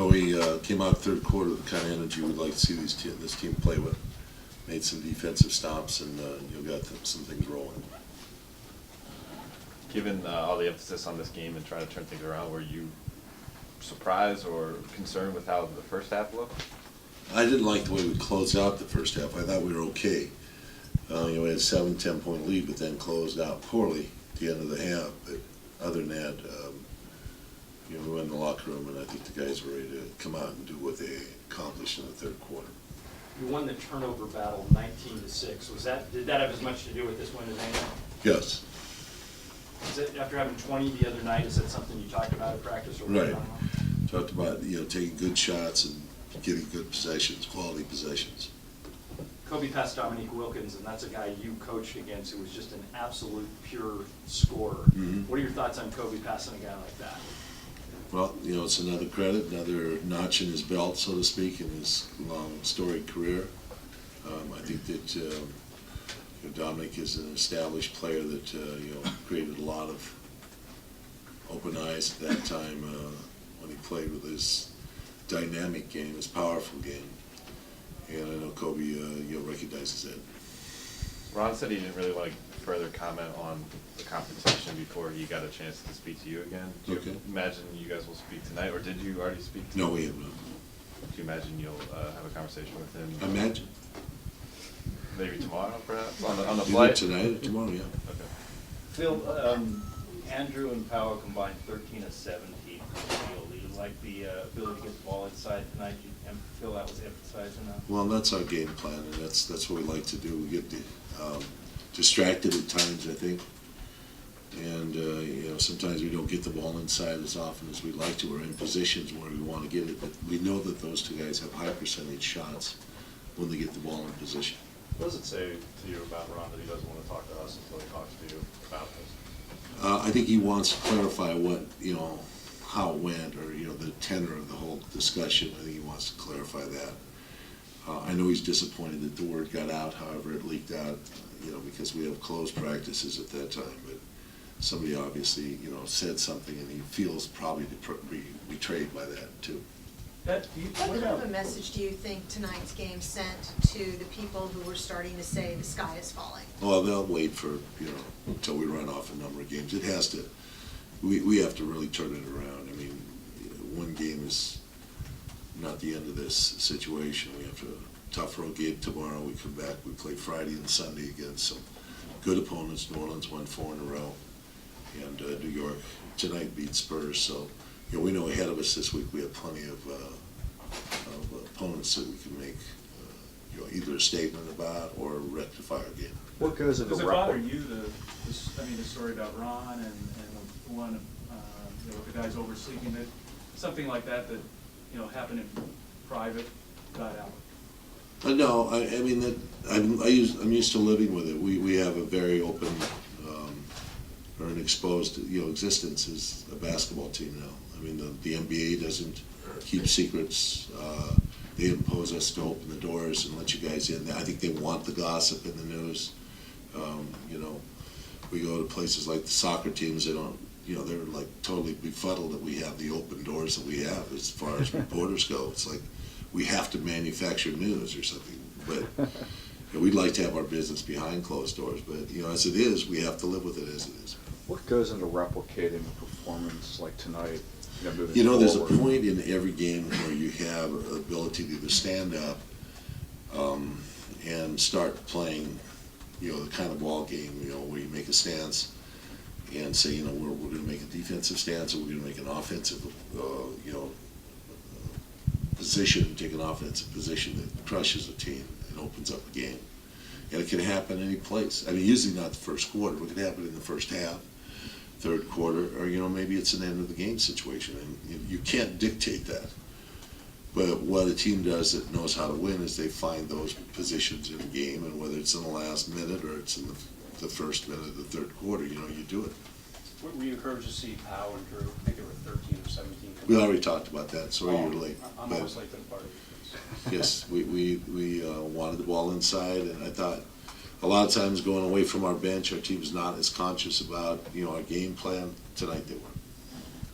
Well, we came out third quarter with the kind of energy we'd like to see this team play with. Made some defensive stops and got some things rolling. Given all the emphasis on this game and trying to turn things around, were you surprised or concerned with how the first half looked? I didn't like the way we closed out the first half. I thought we were okay. We had a 7-10 point lead, but then closed out poorly at the end of the half. But other than that, we went in the locker room, and I think the guys were ready to come out and do what they accomplished in the third quarter. You won the turnover battle 19-6. Did that have as much to do with this win as anything? Yes. Is it, after having 20 the other night, is that something you talked about at practice? Or Right. Talked about taking good shots and getting good possessions, quality possessions. Kobe passed Dominique Wilkins, and that's a guy you coached against who was just an absolute pure scorer. Mm-hmm. What are your thoughts on Kobe passing a guy like that? Well, it's another credit, another notch in his belt, so to speak, in his long, storied career. I think that Dominic is an established player that created a lot of open eyes at that time when he played with his dynamic game, his powerful game. And I know Kobe recognizes that. Ron said he didn't really want to further comment on the competition before he got a chance to speak to you again. Do you imagine you guys will speak tonight, or did you already speak to him? No, we have not. Do you imagine you'll have a conversation with him? Imagine. Maybe tomorrow, perhaps, on the Either flight? tonight or tomorrow, yeah. Okay. Phil, Andrew and Powell combined 13 of 17 from the field. Do you like the ability to get the ball inside tonight? Do you feel that was emphasized enough? Well, that's our game plan, and that's what we like to do. We get distracted at times, I think, and sometimes we don't get the ball inside as often as we'd like to. We're in positions where we want to get it, but we know that those two guys have high percentage shots when they get the ball in position. What does it say to you about Ron that he doesn't want to talk to us until he talks to you about this? I think he wants to clarify what, how it went, or, the tenor of the whole discussion. I think he wants to clarify that. I know he's disappointed that the word got out, however it leaked out, because we have closed practices at that time. But somebody obviously, said something, and he feels probably betrayed by that, too. What kind of a message do you think tonight's game sent to the people who were starting to say the sky is falling? Well, they'll wait for, until we run off a number of games. It has to, we have to really turn it around. I mean, one game is not the end of this situation. We have a tough road game tomorrow. We come back, we play Friday and Sunday against some good opponents. New Orleans won 4 in a row, and New York tonight beat Spurs. So, we know ahead of us this week we have plenty of opponents that we can make either a statement about or rectify our game. What goes into Does it bother you, the story about Ron and the one, the guys oversleeping, that something like that happened in private got out? No, I mean that I'm used to living with it. We have a very open or an exposed existence as a basketball team now. I mean the NBA doesn't keep secrets. They impose us to open the doors and let you guys in. I think they want the gossip in the news. We go to places like the soccer teams. They don't. They're like totally befuddled that we have the open doors that we have as far as reporters go. It's like we have to manufacture news or something. But we'd like to have our business behind closed doors. But as it is, we have to live with it as it is. What goes into replicating a performance like tonight? There's a point in every game where you have an ability to either stand up and start playing, the kind of ball game, where you make a stance and say, we're going to make a defensive stance, or we're going to make an offensive, position, take an offensive position that crushes a team and opens up a game. And it can happen any place. I mean, usually not the first quarter, but it can happen in the first half, third quarter, or maybe it's an end of the game situation, and you can't dictate that. But what a team does that knows how to win is they find those positions in a game, and whether it's in the last minute or it's in the first minute of the third quarter, you do it. Were you encouraged to see Powell and Drew? I think they were 13 or 17. We already talked about that. Sorry you're late. I'm always late to the party. Yes, we wanted the ball inside, and I thought a lot of times going away from our bench, our team's not as conscious about our game plan. Tonight they were.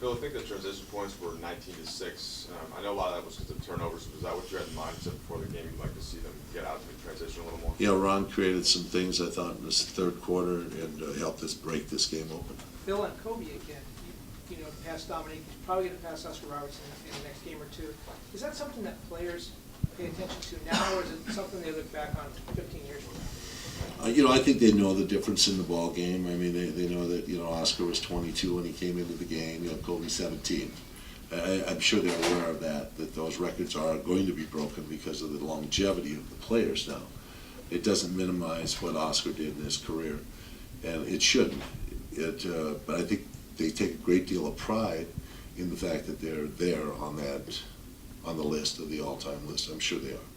Bill, I think the transition points were 19-6. I know a lot of that was because of turnovers. Was that what you had in mind before the game? You'd like to see them get out and transition a little more? Yeah, Ron created some things, I thought, in this third quarter and helped us break this game open. Bill and Kobe again, you know, past Dominique, he's probably gonna pass Oscar Robertson in the next game or two. Is that something that players pay attention to now, or is it something they look back on 15 years from now? You know, I think they know the difference in the ball game. I mean, they know that, you know, Oscar was 22 when he came into the game, you know, Kobe 17. I'm sure they're aware of that those records are going to be broken because of the longevity of the players now. It doesn't minimize what Oscar did in his career, and it shouldn't. But I think they take a great deal of pride in the fact that they're there on the list, of the all-time list. I'm sure they are.